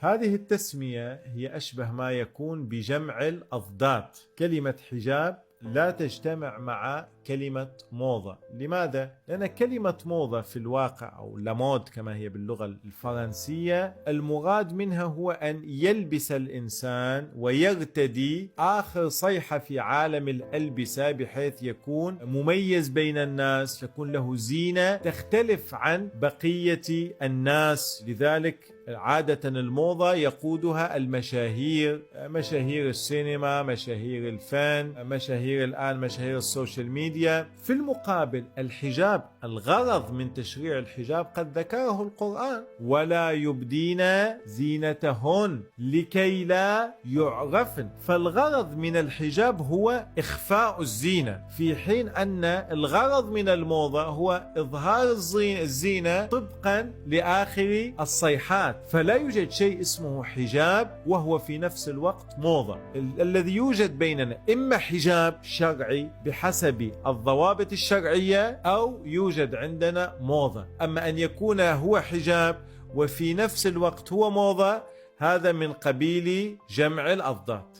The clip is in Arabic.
هذه التسمية هي أشبه ما يكون بجمع الأضداد. كلمة حجاب لا تجتمع مع كلمة موضة. لماذا؟ لأن كلمة موضة في الواقع أو لامود كما هي باللغة الفرنسية، المراد منها هو أن يلبس الإنسان ويرتدي آخر صيحة في عالم الألبسة بحيث يكون مميز بين الناس، يكون له زينة تختلف عن بقية الناس. لذلك عادة الموضة يقودها المشاهير، مشاهير السينما، مشاهير الفن، مشاهير السوشيال ميديا. في المقابل الحجاب، الغرض من تشريع الحجاب قد ذكره القرآن: ولا يبدين زينتهن لكي لا يعرفن. فالغرض من الحجاب هو إخفاء الزينة، في حين أن الغرض من الموضة هو إظهار الزينة طبقا لآخر الصيحات. فلا يوجد شيء اسمه حجاب وهو في نفس الوقت موضة. الذي يوجد بيننا إما حجاب شرعي بحسب الضوابط الشرعية، أو يوجد عندنا موضة. أما أن يكون هو حجاب وفي نفس الوقت هو موضة، هذا من قبيل جمع الأضداد.